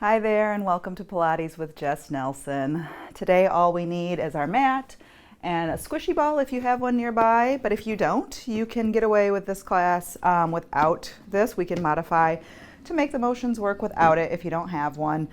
Hi there and welcome to Pilates with Jess Nelson. Today all we need is our mat and a squishy ball if you have one nearby, but if you don't, you can get away with this class without this. We can modify to make the motions work without it if you don't have one.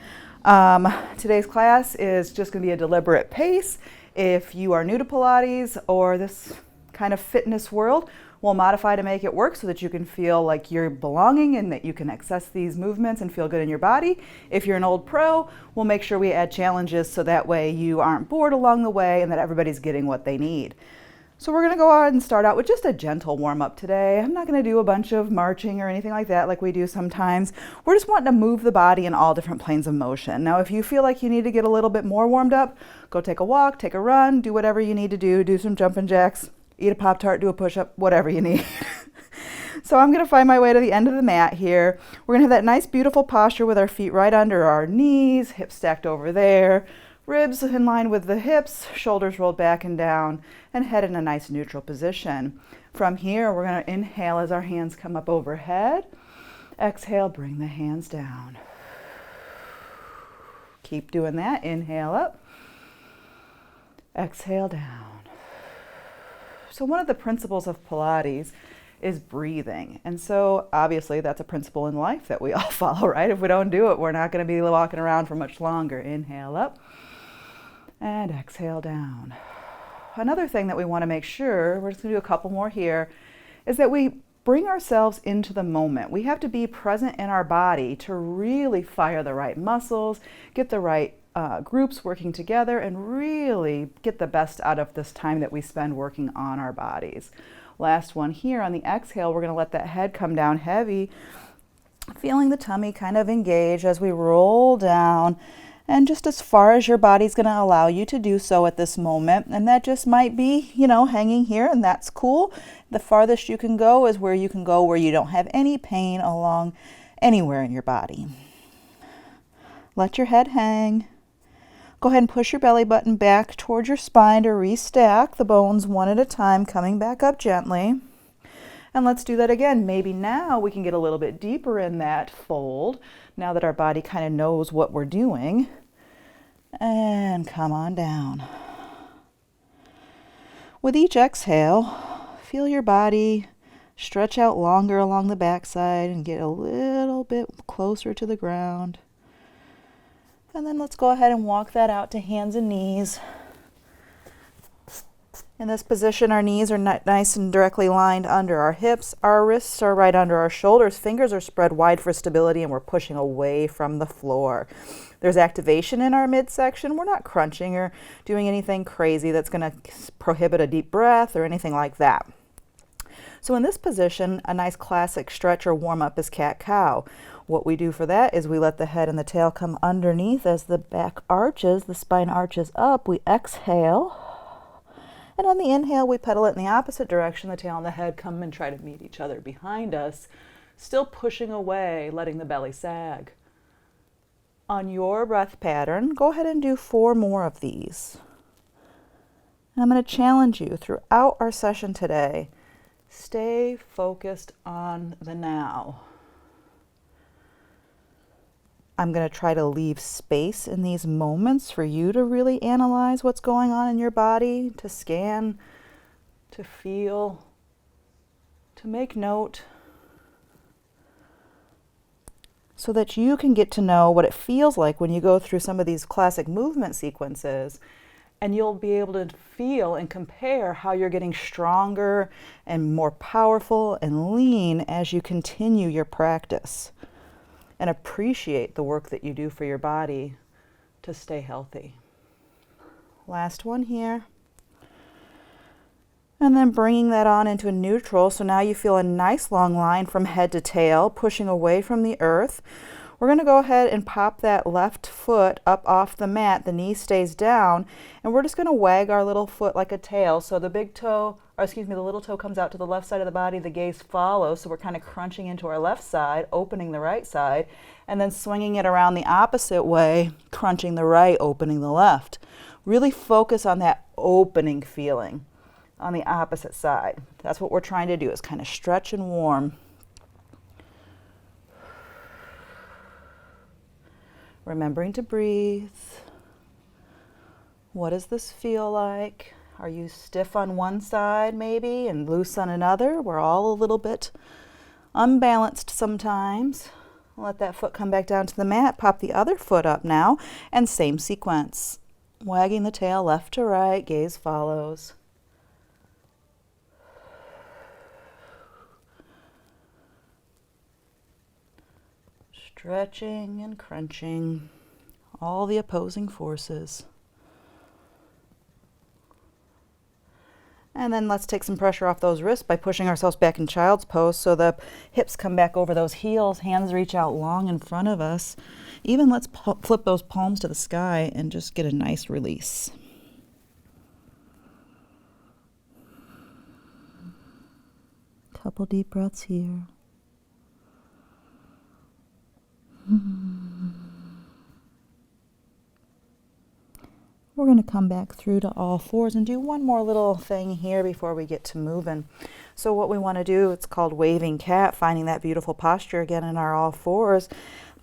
Today's class is just going to be a deliberate pace. If you are new to Pilates or this kind of fitness world, we'll modify to make it work so that you can feel like you're belonging and that you can access these movements and feel good in your body. If you're an old pro, we'll make sure we add challenges so that way you aren't bored along the way and that everybody's getting what they need. So we're going to go ahead and start out with just a gentle warm-up today. I'm not going to do a bunch of marching or anything like that like we do sometimes. We're just wanting to move the body in all different planes of motion. Now, if you feel like you need to get a little bit more warmed up, go take a walk, take a run, do whatever you need to do some jumping jacks, eat a Pop-Tart, do a push-up, whatever you need. So I'm going to find my way to the end of the mat here. We're going to have that nice, beautiful posture with our feet right under our knees, hips stacked over there, ribs in line with the hips, shoulders rolled back and down, and head in a nice neutral position. From here, we're going to inhale as our hands come up overhead. Exhale, bring the hands down. Keep doing that. Inhale up. Exhale down. So one of the principles of Pilates is breathing. And so obviously that's a principle in life that we all follow, right? If we don't do it, we're not going to be walking around for much longer. Inhale up and exhale down. Another thing that we want to make sure, we're just going to do a couple more here, is that we bring ourselves into the moment. We have to be present in our body to really fire the right muscles, get the right groups working together, and really get the best out of this time that we spend working on our bodies. Last one here. On the exhale, we're going to let that head come down heavy, feeling the tummy kind of engage as we roll down, and just as far as your body's going to allow you to do so at this moment. And that just might be, hanging here, and that's cool. The farthest you can go is where you can go where you don't have any pain along anywhere in your body. Let your head hang. Go ahead and push your belly button back towards your spine to restack the bones one at a time, coming back up gently. And let's do that again. Maybe now we can get a little bit deeper in that fold, now that our body kind of knows what we're doing. And come on down. With each exhale, feel your body stretch out longer along the backside and get a little bit closer to the ground. And then let's go ahead and walk that out to hands and knees. In this position, our knees are nice and directly lined under our hips. Our wrists are right under our shoulders. Fingers are spread wide for stability, and we're pushing away from the floor. There's activation in our midsection. We're not crunching or doing anything crazy that's going to prohibit a deep breath or anything like that. So in this position, a nice classic stretch or warm-up is cat-cow. What we do for that is we let the head and the tail come underneath as the back arches, the spine arches up. We exhale. And on the inhale, we pedal it in the opposite direction. The tail and the head come and try to meet each other behind us, still pushing away, letting the belly sag. On your breath pattern, go ahead and do 4 more of these. And I'm going to challenge you throughout our session today. Stay focused on the now. I'm going to try to leave space in these moments for you to really analyze what's going on in your body, to scan, to feel, to make note, so that you can get to know what it feels like when you go through some of these classic movement sequences, and you'll be able to feel and compare how you're getting stronger and more powerful and lean as you continue your practice. And appreciate the work that you do for your body to stay healthy. Last one here. And then bringing that on into a neutral. So now you feel a nice long line from head to tail, pushing away from the earth. We're going to go ahead and pop that left foot up off the mat. The knee stays down. And we're just going to wag our little foot like a tail. So the the little toe comes out to the left side of the body. The gaze follows. So we're kind of crunching into our left side, opening the right side, and then swinging it around the opposite way, crunching the right, opening the left. Really focus on that opening feeling on the opposite side. That's what we're trying to do, is kind of stretch and warm. Remembering to breathe. What does this feel like? Are you stiff on one side maybe and loose on another? We're all a little bit unbalanced sometimes. Let that foot come back down to the mat. Pop the other foot up now, and same sequence. Wagging the tail left to right, gaze follows. Stretching and crunching, all the opposing forces. And then let's take some pressure off those wrists by pushing ourselves back in child's pose so the hips come back over those heels, hands reach out long in front of us. Even let's flip those palms to the sky and just get a nice release. Couple deep breaths here. We're going to come back through to all fours and do one more little thing here before we get to moving. So what we want to do, it's called waving cat, finding that beautiful posture again in our all fours.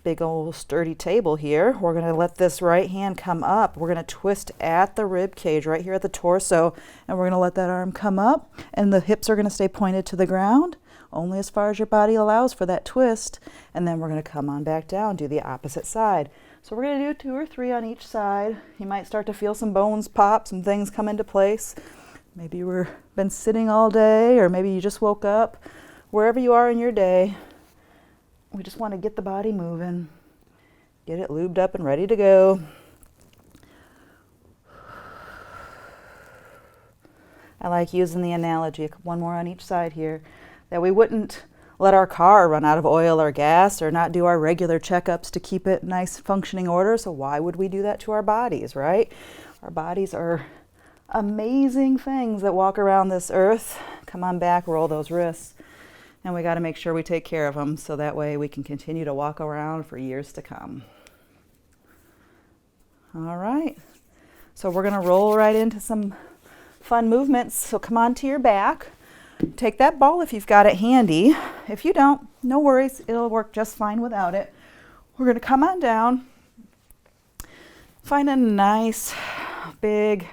Big old sturdy table here. We're going to let this right hand come up. We're going to twist at the rib cage right here at the torso, and we're going to let that arm come up, and the hips are going to stay pointed to the ground, only as far as your body allows for that twist. And then we're going to come on back down, do the opposite side. So we're going to do 2 or 3 on each side. You might start to feel some bones pop, some things come into place. Maybe you've been sitting all day, or maybe you just woke up. Wherever you are in your day, we just want to get the body moving, get it lubed up and ready to go. I like using the analogy, one more on each side here, that we wouldn't let our car run out of oil or gas or not do our regular checkups to keep it in nice functioning order. So why would we do that to our bodies, right? Our bodies are amazing things that walk around this earth. Come on back, roll those wrists. And we got to make sure we take care of them so that way we can continue to walk around for years to come. All right. So we're going to roll right into some fun movements. So come on to your back. Take that ball if you've got it handy. If you don't, no worries. It'll work just fine without it. We're going to come on down. Find a nice, big,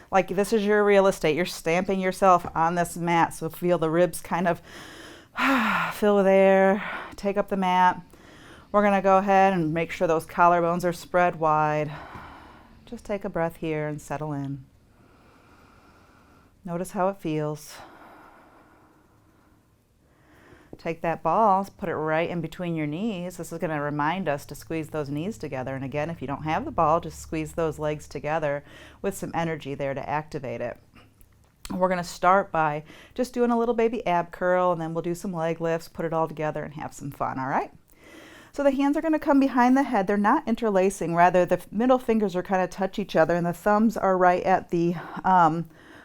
like this is your real estate. You're stamping yourself on this mat. So feel the ribs kind of fill with air. Take up the mat. We're going to go ahead and make sure those collarbones are spread wide. Just take a breath here and settle in. Notice how it feels. Take that ball, put it right in between your knees. This is going to remind us to squeeze those knees together. And again, if you don't have the ball, just squeeze those legs together with some energy there to activate it. We're going to start by just doing a little baby ab curl, and then we'll do some leg lifts, put it all together and have some fun, all right? So the hands are going to come behind the head. They're not interlacing. Rather, the middle fingers are kind of touch each other, and the thumbs are right at the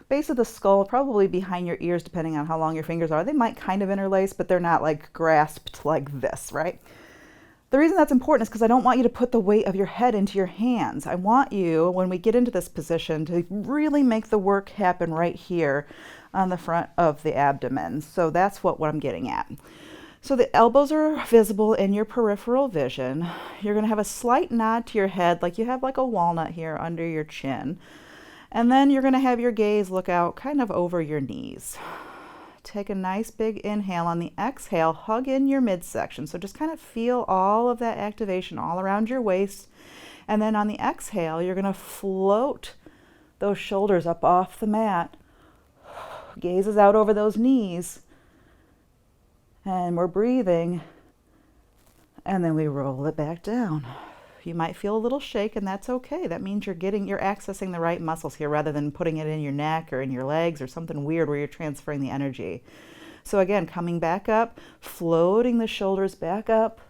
base of the skull, probably behind your ears, depending on how long your fingers are. They might kind of interlace, but they're not like grasped like this, right? The reason that's important is because I don't want you to put the weight of your head into your hands. I want you, when we get into this position, to really make the work happen right here on the front of the abdomen. So that's what I'm getting at. So the elbows are visible in your peripheral vision. You're going to have a slight nod to your head, like you have like a walnut here under your chin. And then you're going to have your gaze look out kind of over your knees. Take a nice big inhale. On the exhale, hug in your midsection. So just kind of feel all of that activation all around your waist. And then on the exhale, you're going to float those shoulders up off the mat. Gazes out over those knees. And we're breathing. And then we roll it back down. You might feel a little shake, and that's okay. That means you're accessing the right muscles here rather than putting it in your neck or in your legs or something weird where you're transferring the energy. So again, coming back up, floating the shoulders back up,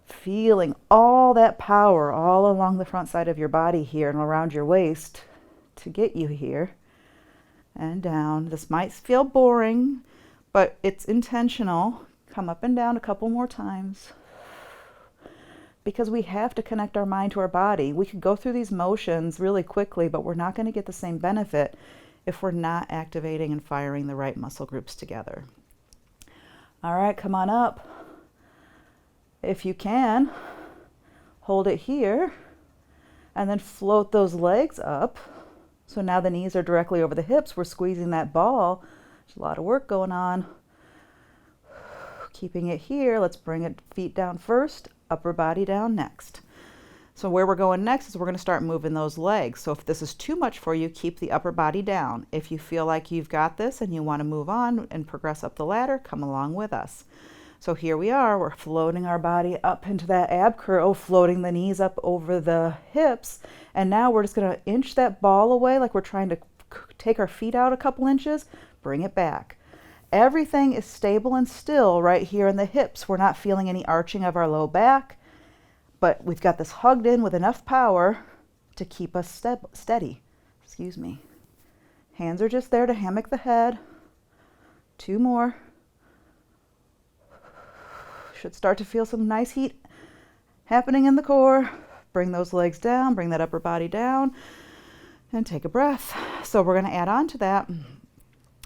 feeling all that power all along the front side of your body here and around your waist to get you here and down. This might feel boring, but it's intentional. Come up and down a couple more times. Because we have to connect our mind to our body. We could go through these motions really quickly, but we're not going to get the same benefit if we're not activating and firing the right muscle groups together. All right, come on up. If you can, hold it here, and then float those legs up. So now the knees are directly over the hips. We're squeezing that ball. There's a lot of work going on. Keeping it here, let's bring it feet down first, upper body down next. So where we're going next is we're going to start moving those legs. So if this is too much for you, keep the upper body down. If you feel like you've got this and you want to move on and progress up the ladder, come along with us. So here we are, we're floating our body up into that ab curl, floating the knees up over the hips. And now we're just going to inch that ball away like we're trying to take our feet out a couple inches, bring it back. Everything is stable and still right here in the hips. We're not feeling any arching of our low back, but we've got this hugged in with enough power to keep us steady. Excuse me. Hands are just there to hammock the head. 2 more. Should start to feel some nice heat happening in the core. Bring those legs down, bring that upper body down, and take a breath. So we're going to add on to that.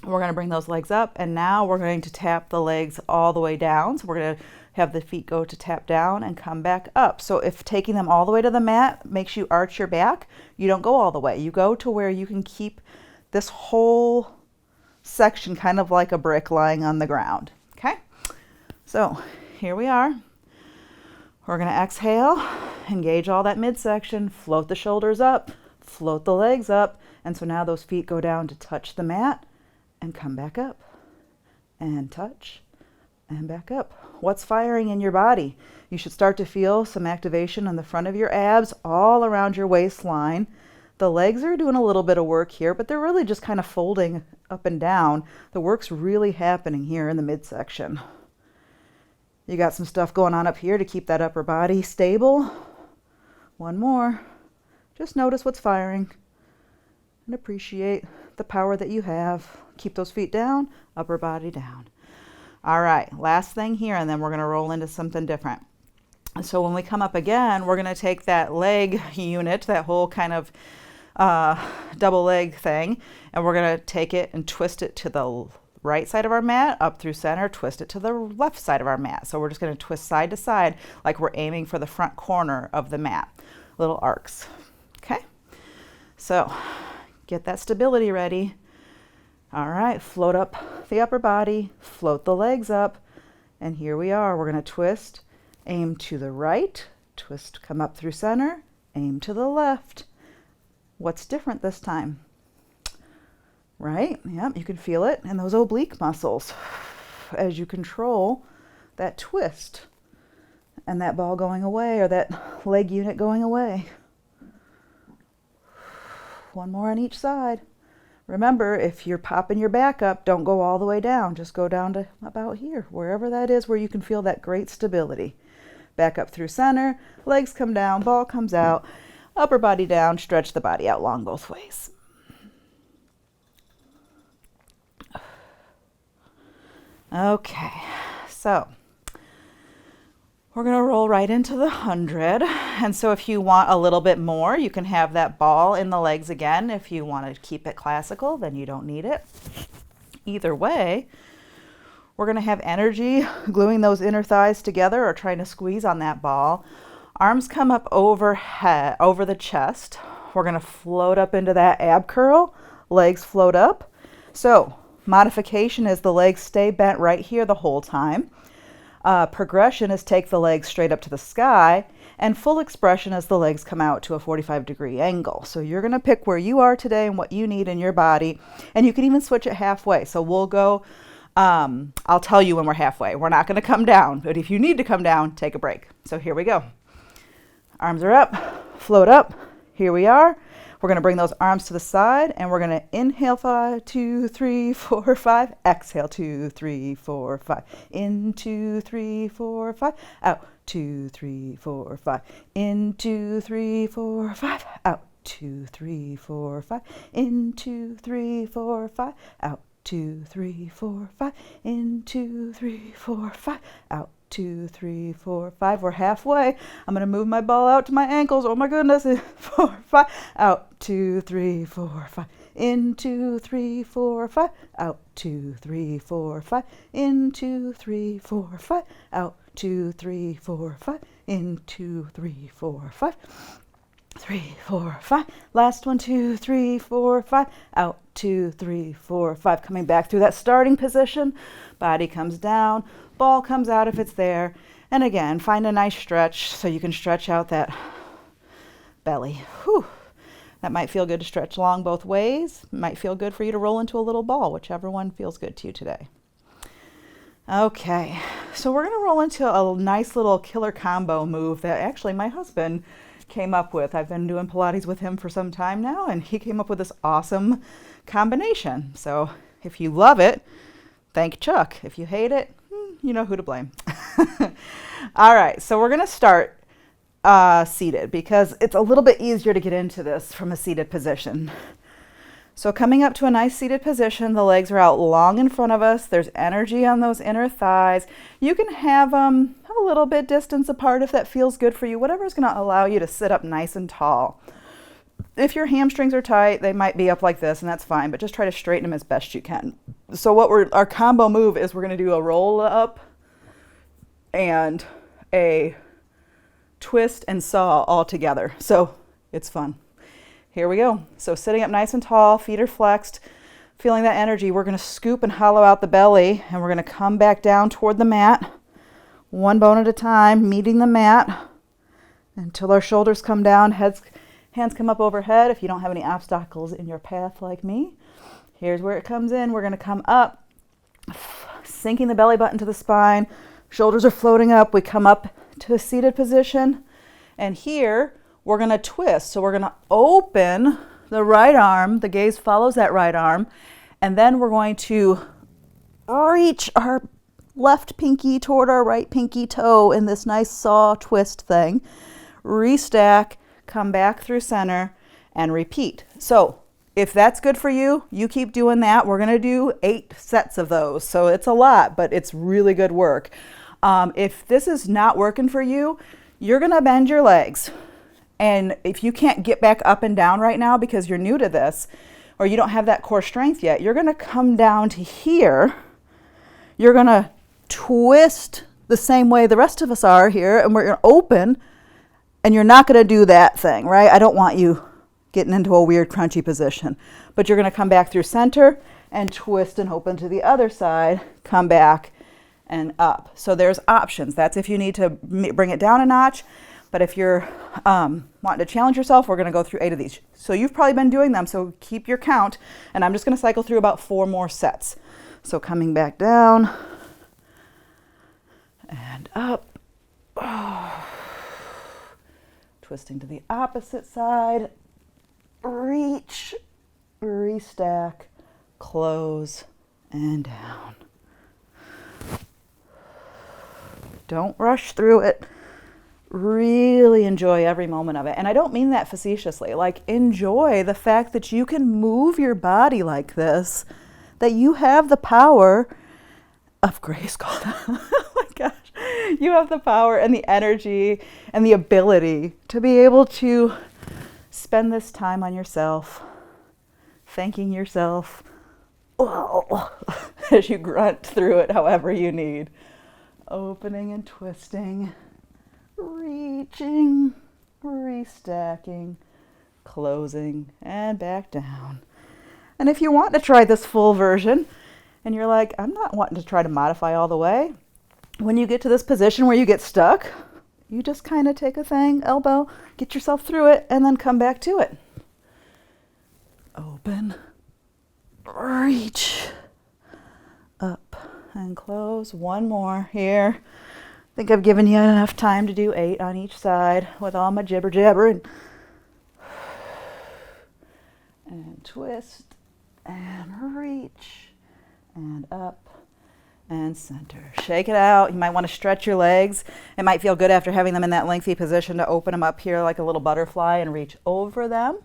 We're going to bring those legs up, and now we're going to tap the legs all the way down. So we're going to have the feet go to tap down and come back up. So if taking them all the way to the mat makes you arch your back, you don't go all the way. You go to where you can keep this whole section kind of like a brick lying on the ground. Okay? So here we are. We're going to exhale, engage all that midsection, float the shoulders up, float the legs up, and so now those feet go down to touch the mat and come back up, and touch, and back up. What's firing in your body? You should start to feel some activation on the front of your abs, all around your waistline. The legs are doing a little bit of work here, but they're really just kind of folding up and down. The work's really happening here in the midsection. You got some stuff going on up here to keep that upper body stable. 1 more. Just notice what's firing and appreciate the power that you have. Keep those feet down, upper body down. All right, last thing here, and then we're going to roll into something different. So when we come up again, we're going to take that leg unit, that whole kind of double leg thing, and we're going to take it and twist it to the right side of our mat, up through center, twist it to the left side of our mat. So we're just going to twist side to side like we're aiming for the front corner of the mat. Little arcs. Okay? So get that stability ready. All right, float up the upper body, float the legs up, and here we are. We're going to twist, aim to the right, twist, come up through center, aim to the left. What's different this time? Right? Yep, you can feel it in those oblique muscles as you control that twist and that ball going away or that leg unit going away. 1 more on each side. Remember, if you're popping your back up, don't go all the way down. Just go down to about here, wherever that is where you can feel that great stability. Back up through center, legs come down, ball comes out, upper body down, stretch the body out long both ways. Okay, so we're going to roll right into the 100. And so if you want a little bit more, you can have that ball in the legs again. If you want to keep it classical, then you don't need it. Either way, we're going to have energy gluing those inner thighs together or trying to squeeze on that ball. Arms come up overhead, over the chest. We're going to float up into that ab curl. Legs float up. So modification is the legs stay bent right here the whole time. Progression is take the legs straight up to the sky, and full expression is the legs come out to a 45-degree angle. So you're going to pick where you are today and what you need in your body, and you can even switch it halfway. So we'll go, I'll tell you when we're halfway. We're not going to come down, but if you need to come down, take a break. So here we go. Arms are up, float up. Here we are. We're going to bring those arms to the side, and we're going to inhale 5, 2, 3, 4, 5. Exhale 2, 3, 4, 5. In 2, 3, 4, 5. Out 2, 3, 4, 5. In 2, 3, 4, 5. Out 2, 3, 4, 5. In 2, 3, 4, 5. Out 2, 3, 4, 5. In 2, 3, 4, 5. Out 2, 3, 4, 5. We're halfway. I'm going to move my ball out to my ankles. Oh my goodness. 4, 5. Out 2, 3, 4, 5. In 2, 3, 4, 5. Out 2, 3, 4, 5. In 2, 3, 4, 5. Out 2, 3, 4, 5. In 2, 3, 4, 5. 3, 4, 5. Last one, 2, 3, 4, 5. Out, 2, 3, 4, 5. Coming back through that starting position. Body comes down, ball comes out if it's there. And again, find a nice stretch so you can stretch out that belly. Whew. That might feel good to stretch long both ways. Might feel good for you to roll into a little ball, whichever one feels good to you today. Okay, so we're going to roll into a nice little killer combo move that actually my husband came up with. I've been doing Pilates with him for some time now, and he came up with this awesome combination. So if you love it, thank Chuck. If you hate it, you know who to blame. All right, so we're going to start seated because it's a little bit easier to get into this from a seated position. So coming up to a nice seated position, the legs are out long in front of us. There's energy on those inner thighs. You can have them a little bit distance apart if that feels good for you, whatever is going to allow you to sit up nice and tall. If your hamstrings are tight, they might be up like this, and that's fine, but just try to straighten them as best you can. So our combo move is we're going to do a roll up and a twist and saw all together. So it's fun. Here we go. So sitting up nice and tall, feet are flexed, feeling that energy. We're going to scoop and hollow out the belly, and we're going to come back down toward the mat, one bone at a time, meeting the mat until our shoulders come down, hands come up overhead if you don't have any obstacles in your path like me. Here's where it comes in. We're going to come up, sinking the belly button to the spine. Shoulders are floating up. We come up to a seated position, and here we're going to twist. So we're going to open the right arm. The gaze follows that right arm. And then we're going to reach our left pinky toward our right pinky toe in this nice saw twist thing. Restack, come back through center, and repeat. So if that's good for you, you keep doing that. We're going to do 8 sets of those. So it's a lot, but it's really good work. If this is not working for you, you're going to bend your legs. And if you can't get back up and down right now because you're new to this or you don't have that core strength yet, you're going to come down to here. You're going to twist the same way the rest of us are here, and we're going to open, and you're not going to do that thing, right? I don't want you getting into a weird crunchy position. But you're going to come back through center and twist and open to the other side, come back and up. So there's options. That's if you need to bring it down a notch. But if you're wanting to challenge yourself, we're going to go through 8 of these. So you've probably been doing them, so keep your count. And I'm just going to cycle through about 4 more sets. So coming back down and up. Oh. Twisting to the opposite side. Reach, restack, close, and down. Don't rush through it. Really enjoy every moment of it. And I don't mean that facetiously. Like, enjoy the fact that you can move your body like this, that you have the power of Grayskull. Oh my gosh. You have the power and the energy and the ability to be able to spend this time on yourself, thanking yourself as you grunt through it however you need. Opening and twisting. Reaching, restacking, closing, and back down. And if you want to try this full version, and you're like, I'm not wanting to try to modify all the way, when you get to this position where you get stuck, you just kind of take a thing, elbow, get yourself through it, and then come back to it. Open, reach, up, and close. One more here. I think I've given you enough time to do 8 on each side with all my jibber jabber. And twist and reach and up and center. Shake it out. You might want to stretch your legs. It might feel good after having them in that lengthy position to open them up here like a little butterfly and reach over them.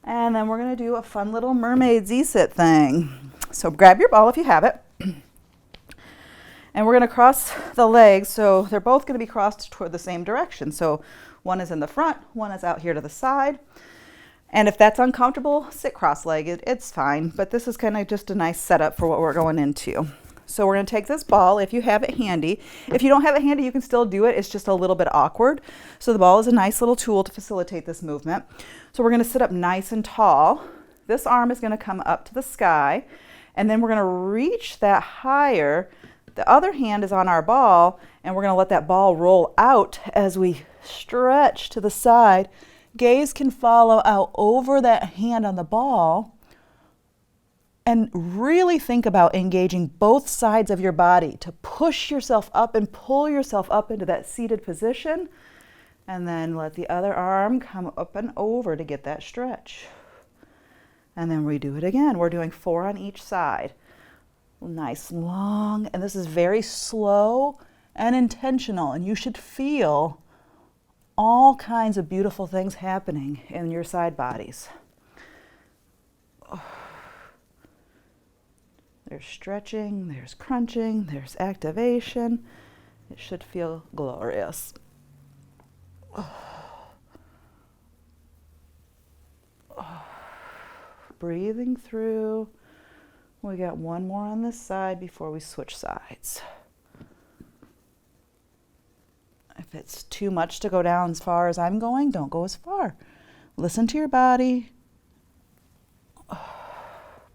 And then we're going to do a fun little mermaid Z-sit thing. So grab your ball if you have it. And we're going to cross the legs. So they're both going to be crossed toward the same direction. So one is in the front, one is out here to the side. And if that's uncomfortable, sit cross-legged. It's fine, but this is kind of just a nice setup for what we're going into. So we're going to take this ball, if you have it handy. If you don't have it handy, you can still do it. It's just a little bit awkward. So the ball is a nice little tool to facilitate this movement. So we're going to sit up nice and tall. This arm is going to come up to the sky, and then we're going to reach that higher. The other hand is on our ball, and we're going to let that ball roll out as we stretch to the side. Gaze can follow out over that hand on the ball, and really think about engaging both sides of your body to push yourself up and pull yourself up into that seated position, and then let the other arm come up and over to get that stretch. And then we do it again. We're doing 4 on each side. Nice long, and this is very slow and intentional, and you should feel all kinds of beautiful things happening in your side bodies. There's stretching, there's crunching, there's activation. It should feel glorious. Breathing through. We got one more on this side before we switch sides. If it's too much to go down as far as I'm going, don't go as far. Listen to your body.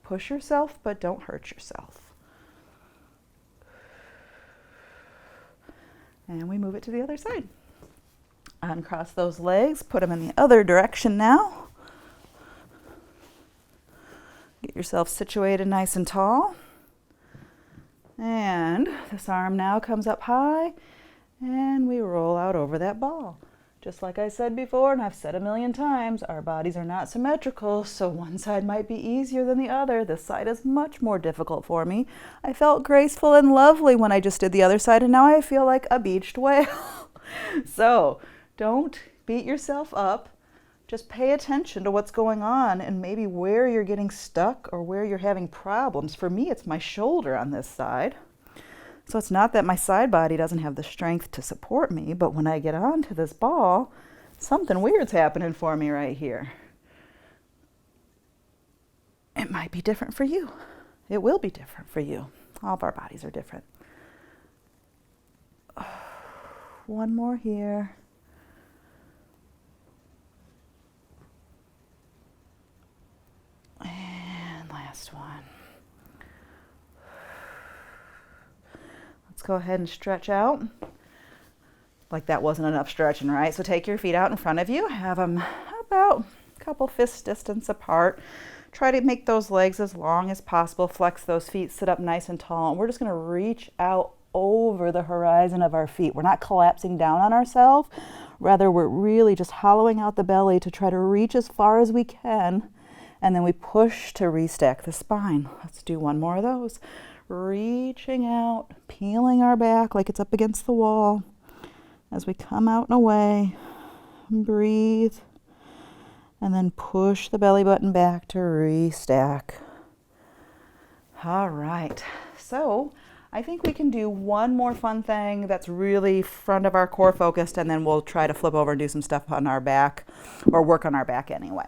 Push yourself, but don't hurt yourself. And we move it to the other side. Uncross those legs, put them in the other direction now. Get yourself situated nice and tall. And this arm now comes up high, and we roll out over that ball. Just like I said before, and I've said a million times, our bodies are not symmetrical, so one side might be easier than the other. This side is much more difficult for me. I felt graceful and lovely when I just did the other side, and now I feel like a beached whale. So don't beat yourself up. Just pay attention to what's going on and maybe where you're getting stuck or where you're having problems. For me, it's my shoulder on this side. So it's not that my side body doesn't have the strength to support me, but when I get onto this ball, something weird's happening for me right here. It might be different for you. It will be different for you. All of our bodies are different. One more here. And last one. Let's go ahead and stretch out. Like that wasn't enough stretching, right? So take your feet out in front of you. Have them about a couple fist distance apart. Try to make those legs as long as possible. Flex those feet. Sit up nice and tall. And we're just going to reach out over the horizon of our feet. We're not collapsing down on ourselves. Rather, we're really just hollowing out the belly to try to reach as far as we can. And then we push to restack the spine. Let's do one more of those. Reaching out, peeling our back like it's up against the wall. As we come out and away, breathe, and then push the belly button back to restack. All right, so I think we can do one more fun thing that's really front of our core focused, and then we'll try to flip over and do some stuff on our back, or work on our back anyway.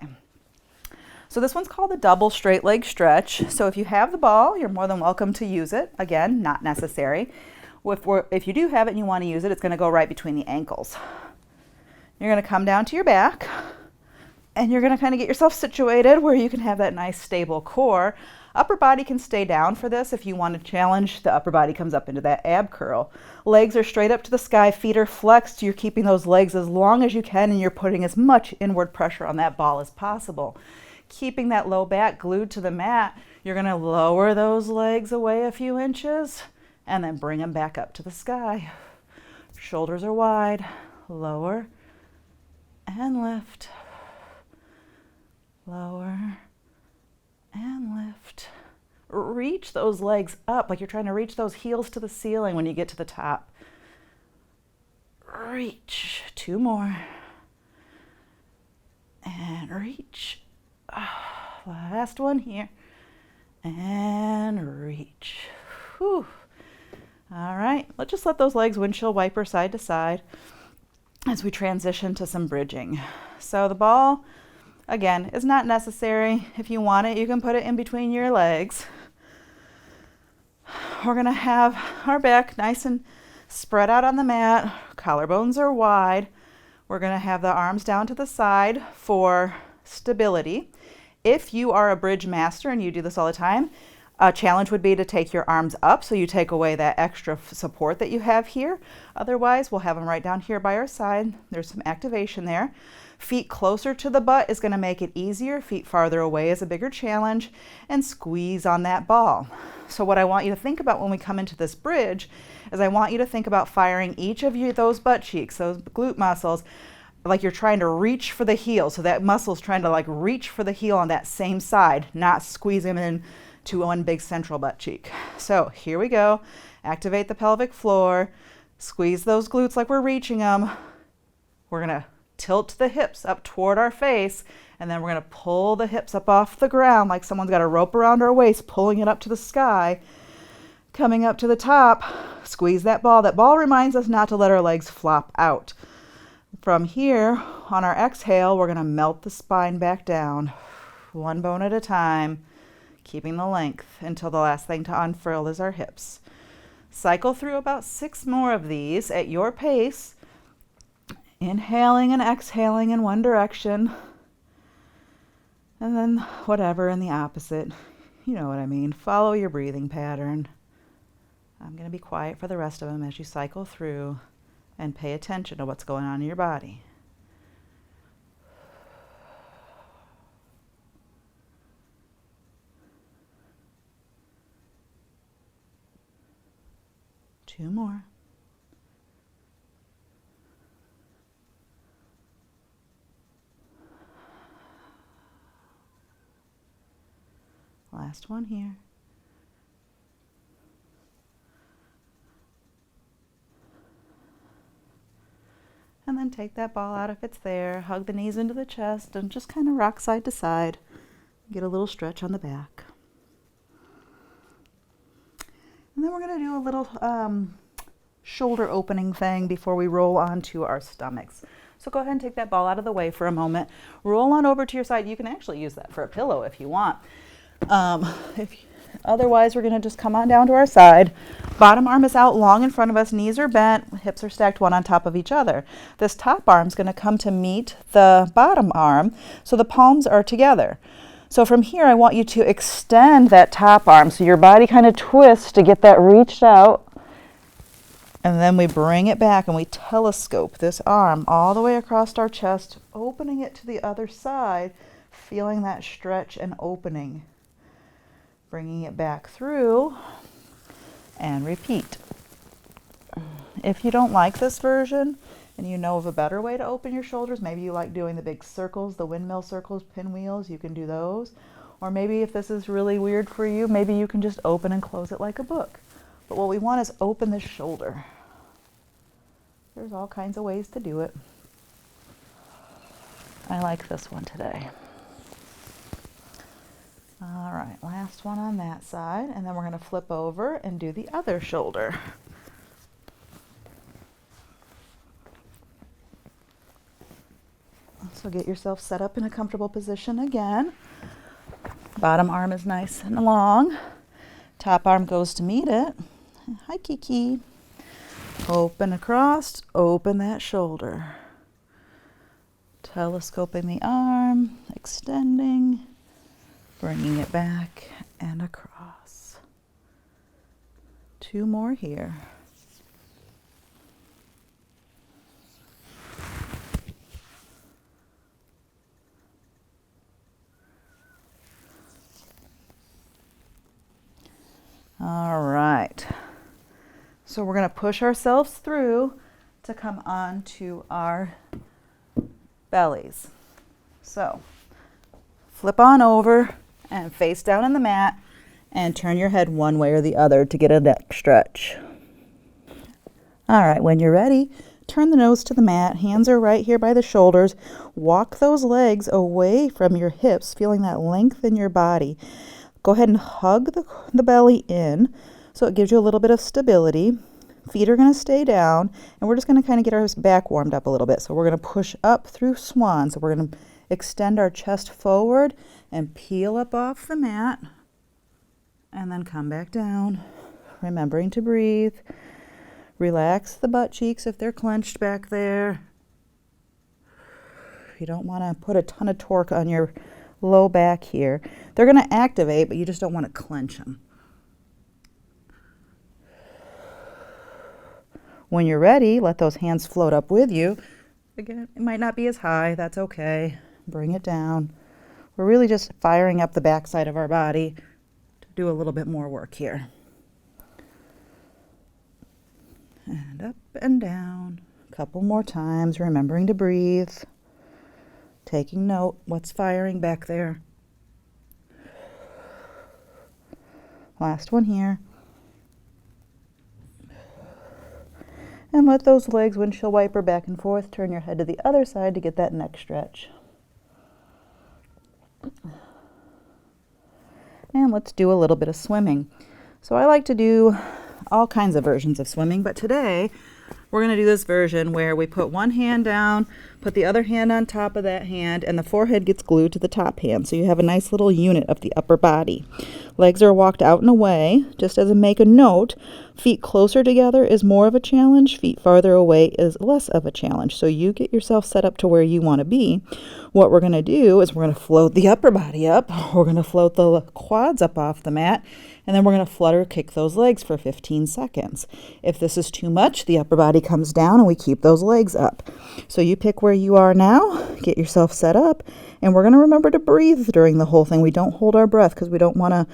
So this one's called the double straight leg stretch. So if you have the ball, you're more than welcome to use it. Again, not necessary. If you do have it and you want to use it, it's going to go right between the ankles. You're going to come down to your back, and you're going to kind of get yourself situated where you can have that nice stable core. Upper body can stay down for this. If you want to challenge, the upper body comes up into that ab curl. Legs are straight up to the sky, feet are flexed. You're keeping those legs as long as you can, and you're putting as much inward pressure on that ball as possible. Keeping that low back glued to the mat, you're going to lower those legs away a few inches and then bring them back up to the sky. Shoulders are wide, lower and lift, lower and lift. Reach those legs up like you're trying to reach those heels to the ceiling when you get to the top. Reach. 2 more. And reach. Last one here. And reach. Whew. All right, let's just let those legs windshield wiper side to side as we transition to some bridging. So the ball Again, it's not necessary. If you want it, you can put it in between your legs. We're going to have our back nice and spread out on the mat. Collarbones are wide. We're going to have the arms down to the side for stability. If you are a bridge master and you do this all the time, a challenge would be to take your arms up so you take away that extra support that you have here. Otherwise, we'll have them right down here by our side. There's some activation there. Feet closer to the butt is going to make it easier. Feet farther away is a bigger challenge. And squeeze on that ball. So what I want you to think about when we come into this bridge is I want you to think about firing each of those butt cheeks, those glute muscles, like you're trying to reach for the heel. So that muscle's trying to like reach for the heel on that same side, not squeeze them in to one big central butt cheek. So here we go. Activate the pelvic floor. Squeeze those glutes like we're reaching them. We're going to tilt the hips up toward our face, and then we're going to pull the hips up off the ground like someone's got a rope around our waist, pulling it up to the sky. Coming up to the top, squeeze that ball. That ball reminds us not to let our legs flop out. From here, on our exhale, we're going to melt the spine back down, one bone at a time, keeping the length until the last thing to unfurl is our hips. Cycle through about 6 more of these at your pace, inhaling and exhaling in one direction, and then whatever in the opposite. You know what I mean. Follow your breathing pattern. I'm going to be quiet for the rest of them as you cycle through and pay attention to what's going on in your body. Two more. Last one here. And then take that ball out if it's there. Hug the knees into the chest and just kind of rock side to side. Get a little stretch on the back. And then we're going to do a little shoulder opening thing before we roll onto our stomachs. So go ahead and take that ball out of the way for a moment. Roll on over to your side. You can actually use that for a pillow if you want. Otherwise, we're going to just come on down to our side. Bottom arm is out long in front of us. Knees are bent. Hips are stacked one on top of each other. This top arm is going to come to meet the bottom arm, so the palms are together. So from here, I want you to extend that top arm so your body kind of twists to get that reached out. And then we bring it back and we telescope this arm all the way across our chest, opening it to the other side, feeling that stretch and opening. Bringing it back through and repeat. If you don't like this version and you know of a better way to open your shoulders, maybe you like doing the big circles, the windmill circles, pinwheels, you can do those. Or maybe if this is really weird for you, maybe you can just open and close it like a book. But what we want is open the shoulder. There's all kinds of ways to do it. I like this one today. All right, last one on that side, and then we're going to flip over and do the other shoulder. So get yourself set up in a comfortable position again. Bottom arm is nice and long. Top arm goes to meet it. Hi, Kiki. Open across, open that shoulder. Telescoping the arm, extending. Bringing it back and across. 2 more here. All right. So we're going to push ourselves through to come on to our bellies. So flip on over and face down in the mat and turn your head one way or the other to get a neck stretch. All right, when you're ready, turn the nose to the mat. Hands are right here by the shoulders. Walk those legs away from your hips, feeling that length in your body. Go ahead and hug the belly in so it gives you a little bit of stability. Feet are going to stay down, and we're just going to kind of get our back warmed up a little bit. So we're going to push up through swan. So we're going to extend our chest forward and peel up off the mat, and then come back down, remembering to breathe. Relax the butt cheeks if they're clenched back there. You don't want to put a ton of torque on your low back here. They're going to activate, but you just don't want to clench them. When you're ready, let those hands float up with you. Again, it might not be as high. That's okay. Bring it down. We're really just firing up the backside of our body to do a little bit more work here. And up and down. A couple more times, remembering to breathe. Taking note, what's firing back there. Last one here. And let those legs windshield wiper back and forth. Turn your head to the other side to get that neck stretch. And let's do a little bit of swimming. So I like to do all kinds of versions of swimming, but today we're going to do this version where we put one hand down, put the other hand on top of that hand, and the forehead gets glued to the top hand. So you have a nice little unit of the upper body. Legs are walked out and away. Just as a make a note, feet closer together is more of a challenge. Feet farther away is less of a challenge. So you get yourself set up to where you want to be. What we're going to do is we're going to float the upper body up. We're going to float the quads up off the mat. And then we're going to flutter kick those legs for 15 seconds. If this is too much, the upper body comes down and we keep those legs up. So you pick where you are now, get yourself set up, and we're going to remember to breathe during the whole thing. We don't hold our breath because we don't want to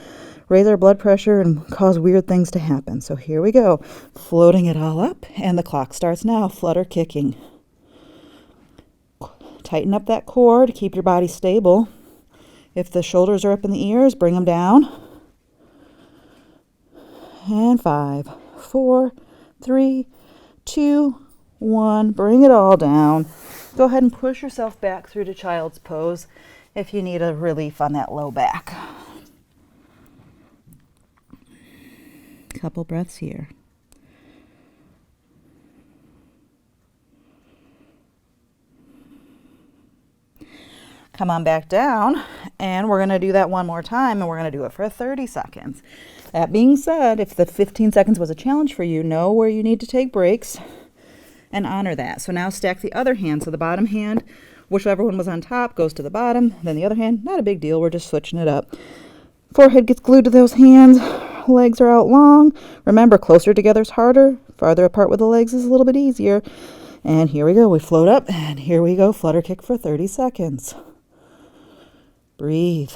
raise our blood pressure and cause weird things to happen. So here we go, floating it all up, and the clock starts now, flutter kicking. Tighten up that core to keep your body stable. If the shoulders are up in the ears, bring them down. And 5, 4, 3, 2, 1. Bring it all down. Go ahead and push yourself back through to child's pose if you need a relief on that low back. Couple breaths here. Come on back down, and we're going to do that one more time, and we're going to do it for 30 seconds. That being said, if the 15 seconds was a challenge for you, know where you need to take breaks and honor that. So now stack the other hand. So the bottom hand, whichever one was on top, goes to the bottom. Then the other hand, not a big deal. We're just switching it up. Forehead gets glued to those hands. Legs are out long. Remember, closer together is harder. Farther apart with the legs is a little bit easier. And here we go. We float up, and here we go. Flutter kick for 30 seconds. Breathe.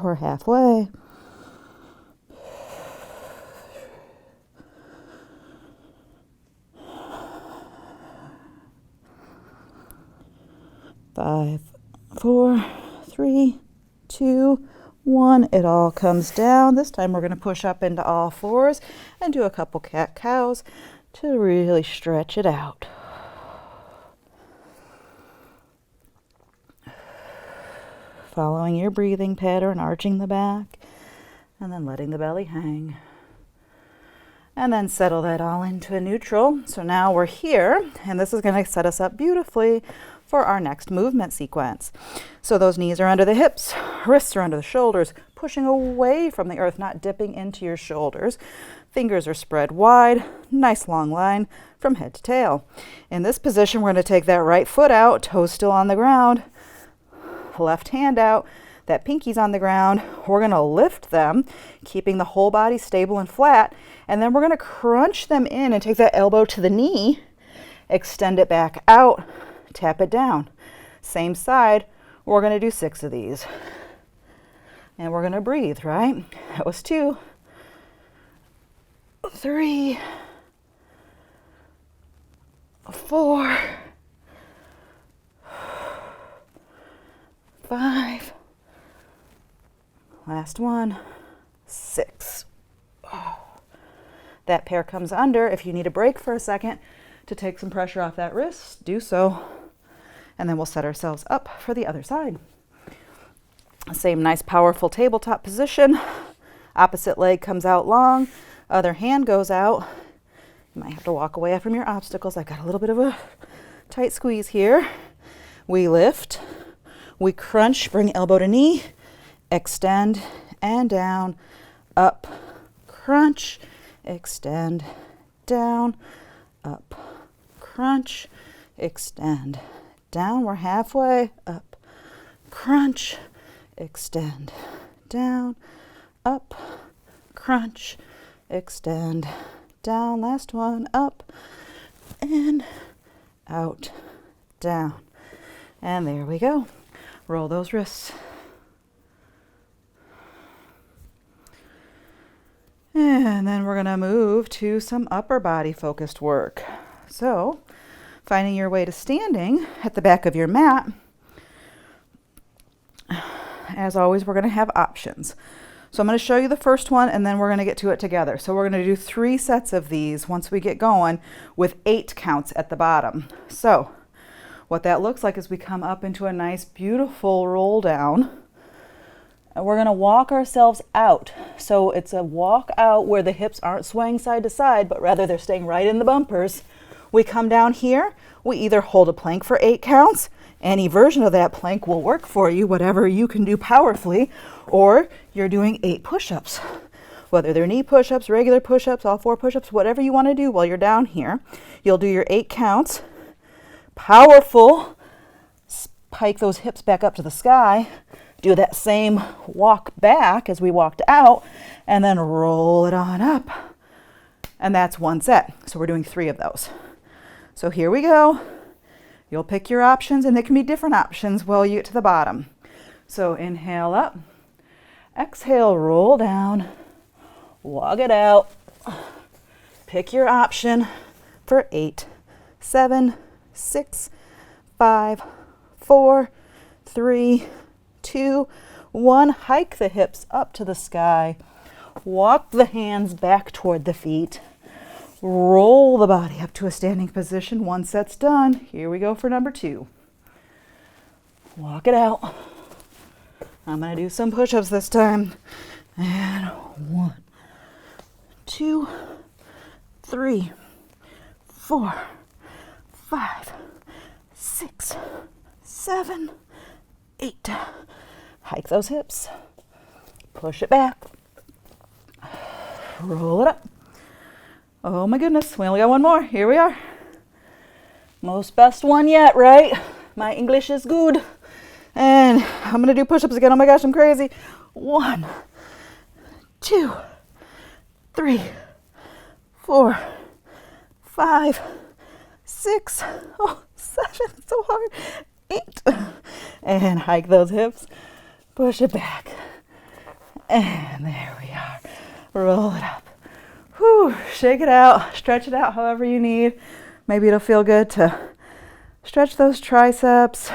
We're halfway. Five, 4, 3, 2, 1. It all comes down. This time we're going to push up into all fours and do a couple cat-cows to really stretch it out. Following your breathing pattern, arching the back, and then letting the belly hang. And then settle that all into a neutral. So now we're here, and this is going to set us up beautifully for our next movement sequence. So those knees are under the hips, wrists are under the shoulders, pushing away from the earth, not dipping into your shoulders. Fingers are spread wide, nice long line from head to tail. In this position, we're going to take that right foot out, toes still on the ground, left hand out, that pinky's on the ground. We're going to lift them, keeping the whole body stable and flat, and then we're going to crunch them in and take that elbow to the knee, extend it back out, tap it down. Same side, we're going to do 6 of these. And we're going to breathe, right? That was 2, 3, 4, 5, last one, 6. Oh. That pair comes under. If you need a break for a second to take some pressure off that wrist, do so. And then we'll set ourselves up for the other side. Same nice powerful tabletop position. Opposite leg comes out long, other hand goes out. You might have to walk away from your obstacles. I got a little bit of a tight squeeze here. We lift, we crunch, bring elbow to knee, extend and down, up, crunch, extend, down, up, crunch, extend, down. We're halfway, up, crunch, extend, down, up, crunch, extend, down. Last one, up and out, down. And there we go. Roll those wrists. And then we're going to move to some upper body focused work. So, finding your way to standing at the back of your mat. As always, we're going to have options. So I'm going to show you the first one and then we're going to get to it together. So we're going to do 3 sets of these once we get going with 8 counts at the bottom. So what that looks like is we come up into a nice beautiful roll down and we're going to walk ourselves out. So it's a walk out where the hips aren't swaying side to side, but rather they're staying right in the bumpers. We come down here, we either hold a plank for 8 counts, any version of that plank will work for you, whatever you can do powerfully, or you're doing 8 push-ups. Whether they're knee push-ups, regular push-ups, all 4 push-ups, whatever you want to do while you're down here. You'll do your 8 counts. Powerful. Pike those hips back up to the sky. Do that same walk back as we walked out, and then roll it on up. And that's 1 set. So we're doing 3 of those. So here we go. You'll pick your options, and they can be different options while you get to the bottom. So inhale up, exhale, roll down, walk it out. Pick your option for 8, 7, 6, 5, 4, 3, 2, 1. Hike the hips up to the sky. Walk the hands back toward the feet. Roll the body up to a standing position. 1 set's done. Here we go for number 2. Walk it out. I'm going to do some push-ups this time. And 1, 2, 3, 4, 5, 6, 7, 8. Hike those hips. Push it back. Roll it up. Oh my goodness, we only got 1 more. Here we are. Most best one yet, right? My English is good. And I'm going to do push-ups again. Oh my gosh, I'm crazy. 1, 2, 3, 4, 5, 6, 7, it's so hard. 8. And hike those hips. Push it back. And there we are. Roll it up. Whew, shake it out, stretch it out however you need. Maybe it'll feel good to stretch those triceps.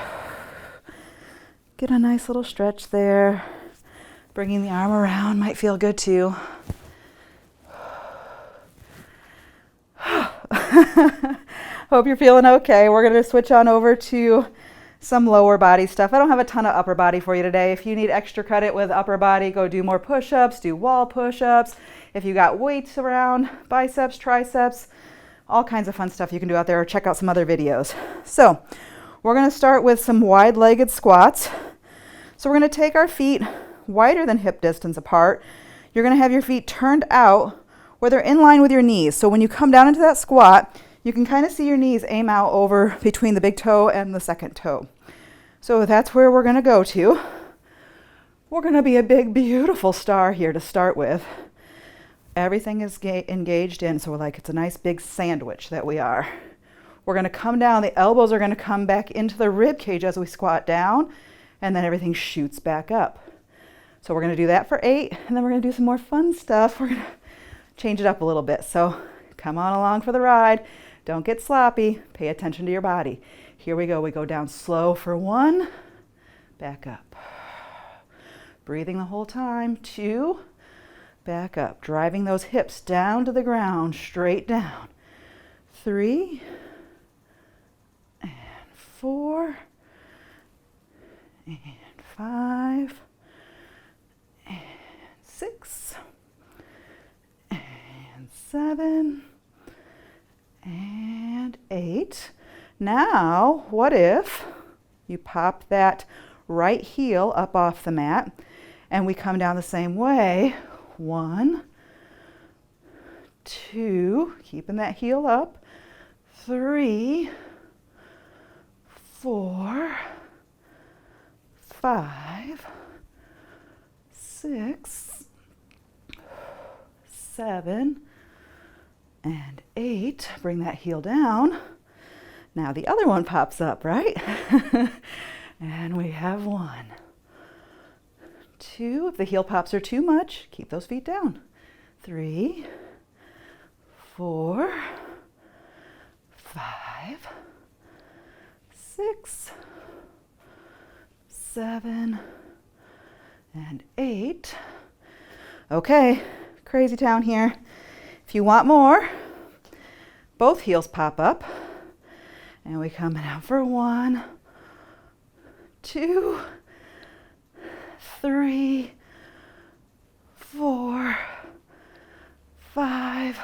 Get a nice little stretch there. Bringing the arm around might feel good too. Hope you're feeling okay. We're going to switch on over to some lower body stuff. I don't have a ton of upper body for you today. If you need extra credit with upper body, go do more push-ups, do wall push-ups. If you got weights around, biceps, triceps, all kinds of fun stuff you can do out there, or check out some other videos. So we're going to start with some wide-legged squats. So we're going to take our feet wider than hip distance apart. You're going to have your feet turned out where they're in line with your knees. So when you come down into that squat, you can kind of see your knees aim out over between the big toe and the second toe. So that's where we're going to go to. We're going to be a big, beautiful star here to start with. Everything is engaged in, so like it's a nice big sandwich that we are. We're going to come down. The elbows are going to come back into the rib cage as we squat down, and then everything shoots back up. So we're going to do that for 8, and then we're going to do some more fun stuff. We're going to change it up a little bit. So come on along for the ride. Don't get sloppy. Pay attention to your body. Here we go. We go down slow for 1. Back up. Breathing the whole time. 2. Back up. Driving those hips down to the ground. Straight down. 3. And 4. And 5. 7, and 8. Now, what if you pop that right heel up off the mat and we come down the same way? 1, 2, keeping that heel up. 3, 4, 5, 6, 7, and 8. Bring that heel down. Now the other one pops up, right? And we have 1, 2. If the heel pops are too much, keep those feet down. 3, 4, 5, 6, 7, and 8. Okay, crazy town here. If you want more, both heels pop up and we come down for 1, 2, 3, 4, 5,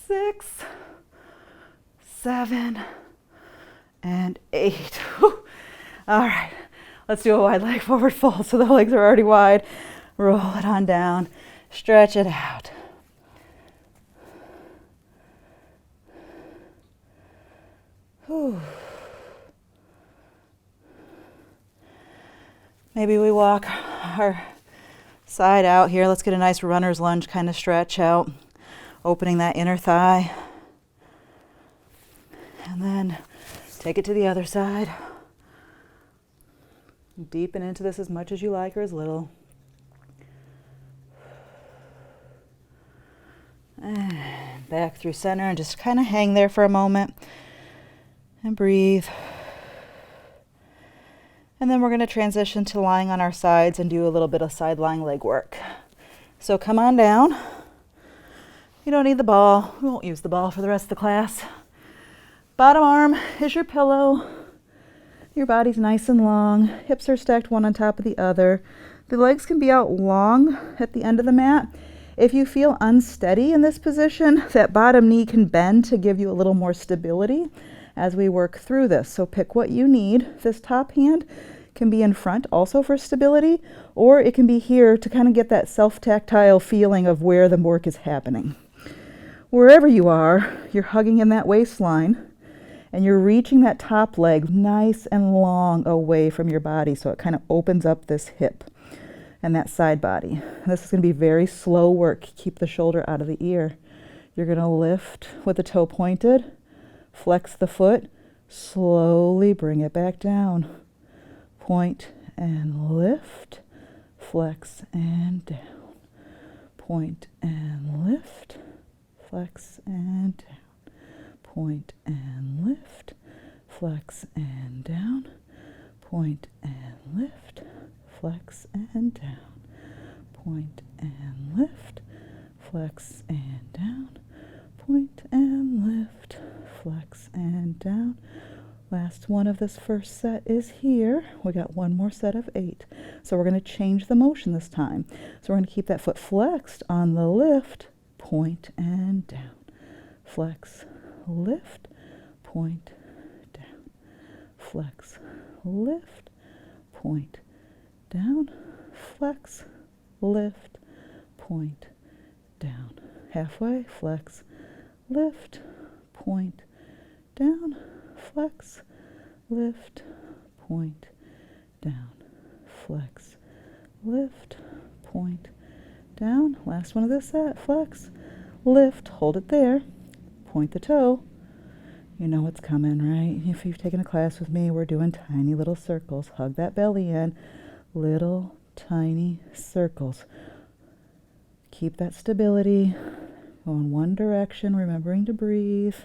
6, 7, and 8. All right, let's do a wide leg forward fold. So the legs are already wide. Roll it on down, stretch it out. Whew. Maybe we walk our side out here. Let's get a nice runner's lunge kind of stretch out, opening that inner thigh. And then take it to the other side. Deepen into this as much as you like or as little. And back through center and just kind of hang there for a moment and breathe. And then we're going to transition to lying on our sides and do a little bit of side lying leg work. So come on down. You don't need the ball. We won't use the ball for the rest of the class. Bottom arm is your pillow. Your body's nice and long. Hips are stacked one on top of the other. The legs can be out long at the end of the mat. If you feel unsteady in this position, that bottom knee can bend to give you a little more stability as we work through this. So pick what you need. This top hand can be in front also for stability, or it can be here to kind of get that self-tactile feeling of where the work is happening. Wherever you are, you're hugging in that waistline and you're reaching that top leg nice and long away from your body, so it kind of opens up this hip and that side body. This is going to be very slow work. Keep the shoulder out of the ear. You're going to lift with the toe pointed, flex the foot, slowly bring it back down. Point and lift, flex and down. Point and lift, flex and down. Point and lift, flex and down. Point and lift, flex and down. Point and lift, flex and down. Point and lift, flex and down. Last one of this first set is here. We got one more set of 8. So we're going to change the motion this time. So we're going to keep that foot flexed on the lift, point and down. Flex, lift, point, down. Flex, lift, point, down. Flex, lift, point, down. Halfway, flex, lift, point, down. Flex, lift, point, down. Flex, lift, point, down. Last one of this set. Flex, lift, hold it there, point the toe. You know what's coming, right? If you've taken a class with me, we're doing tiny little circles. Hug that belly in, little tiny circles. Keep that stability. Go in one direction, remembering to breathe.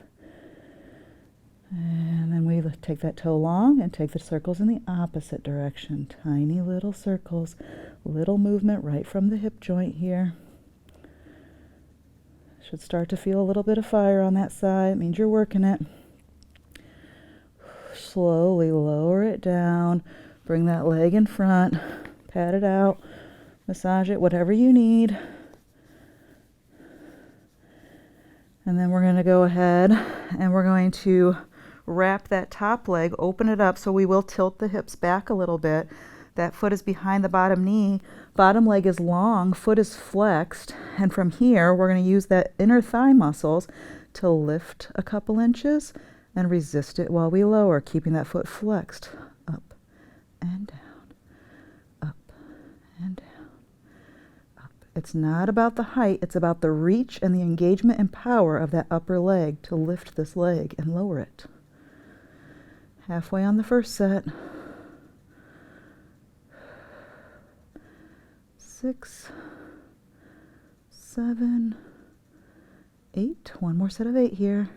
And then we take that toe long and take the circles in the opposite direction. Tiny little circles, little movement right from the hip joint here. Should start to feel a little bit of fire on that side. It means you're working it. Slowly lower it down. Bring that leg in front. Pat it out. Massage it, whatever you need. And then we're going to go ahead and we're going to wrap that top leg, open it up, so we will tilt the hips back a little bit. That foot is behind the bottom knee. Bottom leg is long, foot is flexed, and from here we're going to use that inner thigh muscles to lift a couple inches and resist it while we lower, keeping that foot flexed. Up and down, up and down, up. It's not about the height, it's about the reach and the engagement and power of that upper leg to lift this leg and lower it. Halfway on the first set. 6, 7, 8. One more set of 8 here.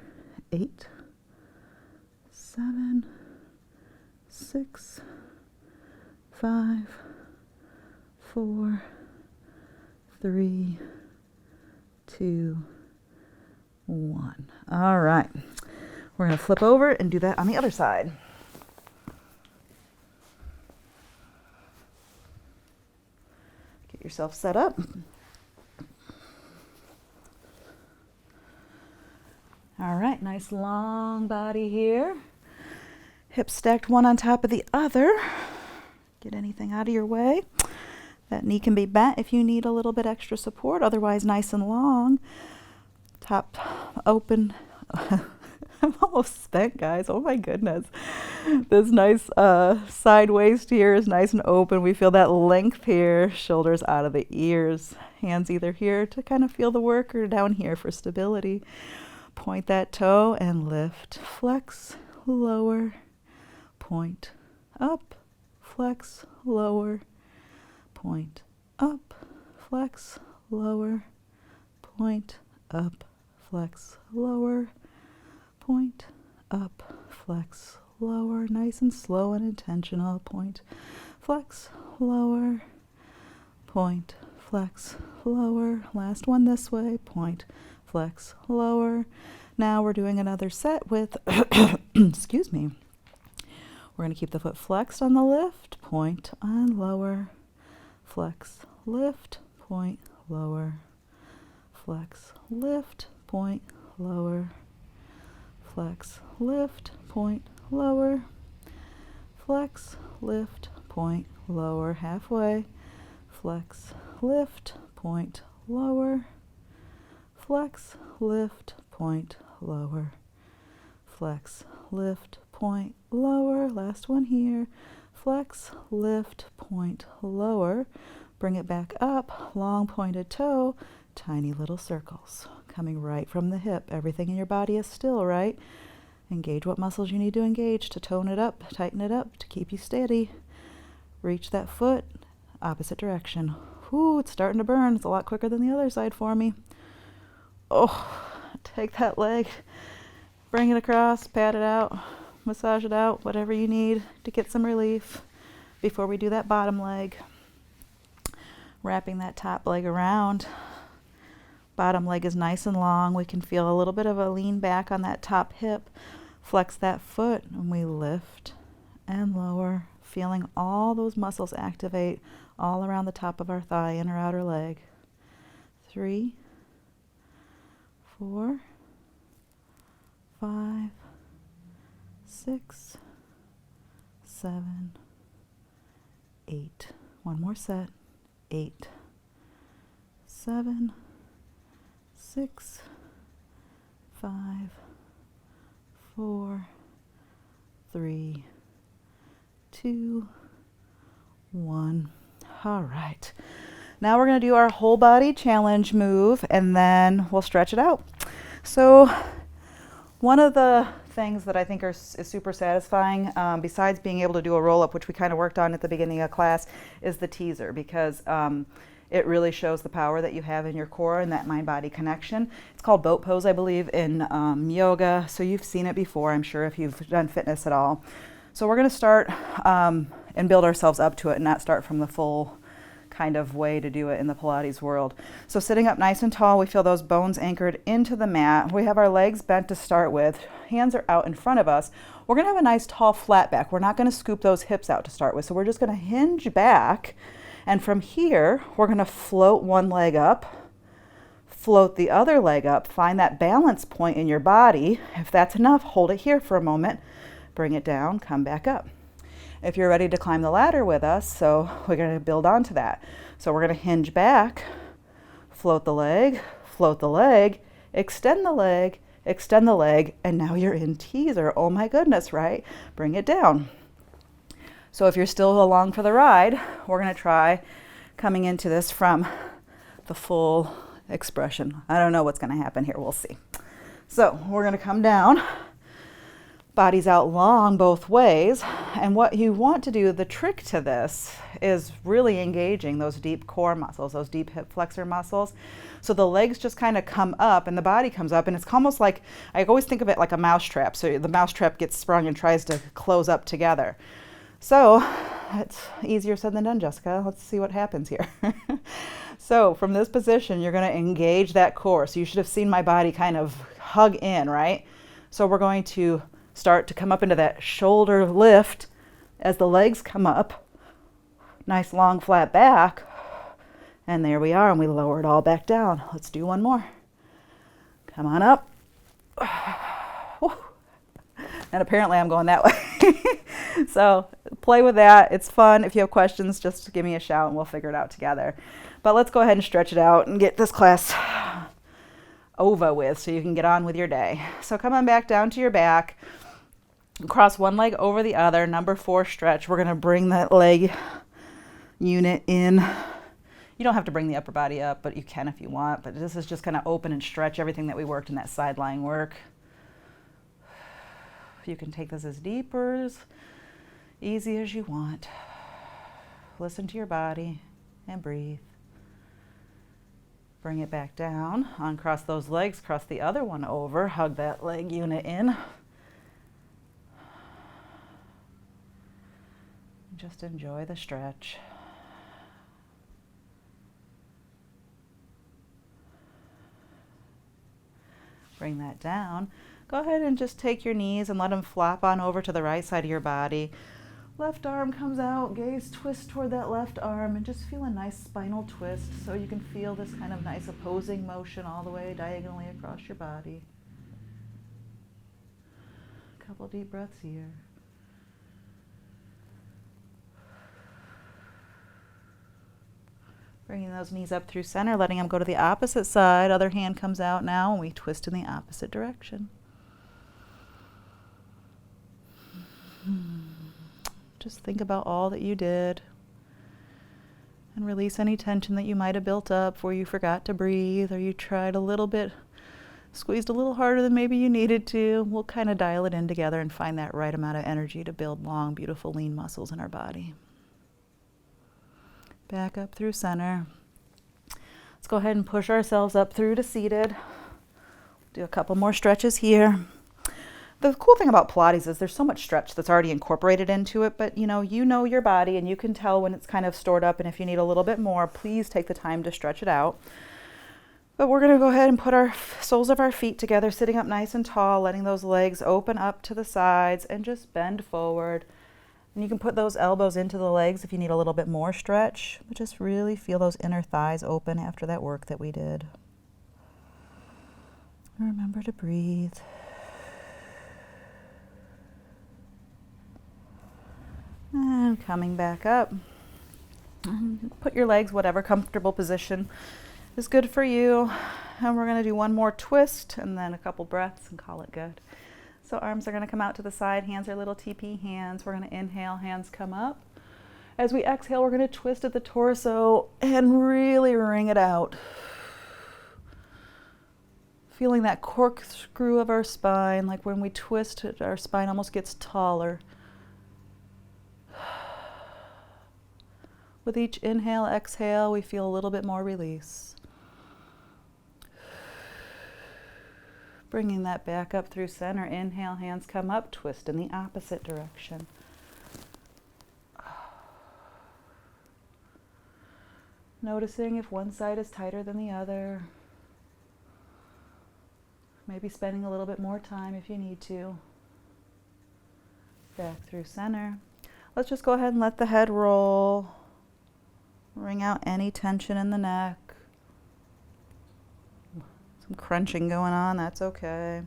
8, 7, 6, 5, 4, 3, 2, 1. All right. We're going to flip over and do that on the other side. Get yourself set up. All right, nice long body here. Hips stacked one on top of the other. Get anything out of your way. That knee can be bent if you need a little bit extra support, otherwise nice and long. Top open. I'm almost spent, guys. Oh my goodness. This nice side waist here is nice and open. We feel that length here, shoulders out of the ears. Hands either here to kind of feel the work or down here for stability. Point that toe and lift, flex, lower, point, up, flex, lower, point, up, flex, lower, point, up, flex, lower, point, up, flex, lower, nice and slow and intentional, point, flex, lower, point, flex, lower, last one this way, point, flex, lower. Now we're doing another set with, excuse me, we're going to keep the foot flexed on the lift, point on lower, flex, lift, point, lower, flex, lift, point, lower, flex, lift, point, lower, flex, lift, point, lower, halfway, flex, lift, point, lower, flex, lift, point, lower, flex, lift, point, lower, last one here, flex, lift, point, lower, bring it back up, long pointed toe, tiny little circles, coming right from the hip. Everything in your body is still, right? Engage what muscles you need to engage to tone it up, tighten it up, to keep you steady. Reach that foot, opposite direction. Whoo, it's starting to burn. It's a lot quicker than the other side for me. Oh, take that leg, bring it across, pat it out, massage it out, whatever you need to get some relief before we do that bottom leg. Wrapping that top leg around. Bottom leg is nice and long. We can feel a little bit of a lean back on that top hip. Flex that foot and we lift and lower, feeling all those muscles activate all around the top of our thigh, inner outer leg. 3, 4, 5, 6, 7, 8. One more set. 8, 7, 6, 5, 4, 3, 2, 1. All right. Now we're going to do our whole body challenge move and then we'll stretch it out. So one of the things that I think is super satisfying, besides being able to do a roll-up, which we kind of worked on at the beginning of class, is the teaser, because it really shows the power that you have in your core and that mind-body connection. It's called boat pose, I believe, in yoga, so you've seen it before, I'm sure, if you've done fitness at all. So we're going to start and build ourselves up to it and not start from the full kind of way to do it in the Pilates world. So sitting up nice and tall, we feel those bones anchored into the mat. We have our legs bent to start with. Hands are out in front of us. We're going to have a nice tall flat back. We're not going to scoop those hips out to start with. So we're just going to hinge back. And from here, we're going to float one leg up, Float the other leg up. Find that balance point in your body. If that's enough, hold it here for a moment. Bring it down, come back up. If you're ready to climb the ladder with us, so we're going to build onto that. So we're going to hinge back, float the leg, extend the leg, and now you're in teaser. Oh my goodness, right? Bring it down. So if you're still along for the ride, we're going to try coming into this from the full expression. I don't know what's going to happen here. We'll see. So we're going to come down. Body's out long both ways, and what you want to do, the trick to this is really engaging those deep core muscles, those deep hip flexor muscles. So the legs just kind of come up and the body comes up, and it's almost like, I always think of it like a mousetrap. So the mousetrap gets sprung and tries to close up together. So it's easier said than done, Jessica. Let's see what happens here. So from this position, you're going to engage that core. So you should have seen my body kind of hug in, right? So we're going to start to come up into that shoulder lift as the legs come up. Nice long flat back. And there we are, and we lower it all back down. Let's do one more. Come on up. And apparently I'm going that way. So play with that. It's fun. If you have questions, just give me a shout and we'll figure it out together. But let's go ahead and stretch it out and get this class over with so you can get on with your day. So come on back down to your back. Cross one leg over the other. Number 4 stretch. We're going to bring that leg unit in. You don't have to bring the upper body up, but you can if you want. But this is just kind of open and stretch everything that we worked in that side lying work. You can take this as deep or as easy as you want. Listen to your body and breathe. Bring it back down. Uncross those legs, cross the other one over. Hug that leg unit in. Just enjoy the stretch. Bring that down. Go ahead and just take your knees and let them flop on over to the right side of your body. Left arm comes out, gaze twist toward that left arm, and just feel a nice spinal twist so you can feel this kind of nice opposing motion all the way diagonally across your body. A couple deep breaths here. Bringing those knees up through center, letting them go to the opposite side. Other hand comes out now, and we twist in the opposite direction. Just think about all that you did and release any tension that you might have built up where you forgot to breathe or you tried a little bit, squeezed a little harder than maybe you needed to. We'll kind of dial it in together and find that right amount of energy to build long, beautiful, lean muscles in our body. Back up through center. Let's go ahead and push ourselves up through to seated. Do a couple more stretches here. The cool thing about Pilates is there's so much stretch that's already incorporated into it, but you know your body and you can tell when it's kind of stored up, and if you need a little bit more, please take the time to stretch it out. But we're going to go ahead and put our soles of our feet together, sitting up nice and tall, letting those legs open up to the sides and just bend forward. And you can put those elbows into the legs if you need a little bit more stretch, but just really feel those inner thighs open after that work that we did. Remember to breathe. And coming back up, and put your legs whatever comfortable position is good for you. And we're going to do one more twist and then a couple breaths and call it good. So arms are going to come out to the side, hands are little TP hands. We're going to inhale, hands come up. As we exhale, we're going to twist at the torso and really wring it out. Feeling that corkscrew of our spine, like when we twist, our spine almost gets taller. With each inhale, exhale, we feel a little bit more release. Bringing that back up through center. Inhale, hands come up, twist in the opposite direction. Noticing if one side is tighter than the other. Maybe spending a little bit more time if you need to. Back through center. Let's just go ahead and let the head roll. Wring out any tension in the neck. Some crunching going on, that's okay.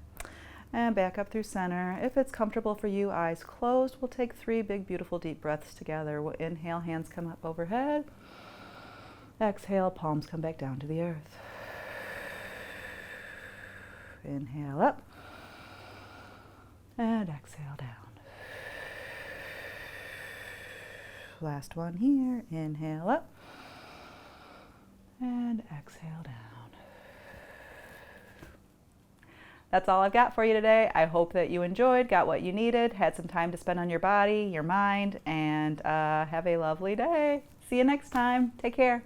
And back up through center. If it's comfortable for you, eyes closed, we'll take 3 big, beautiful, deep breaths together. We'll inhale, hands come up overhead. Exhale, palms come back down to the earth. Inhale up. And exhale down. Last one here. Inhale up. And exhale down. That's all I've got for you today. I hope that you enjoyed, got what you needed, had some time to spend on your body, your mind, and have a lovely day. See you next time. Take care.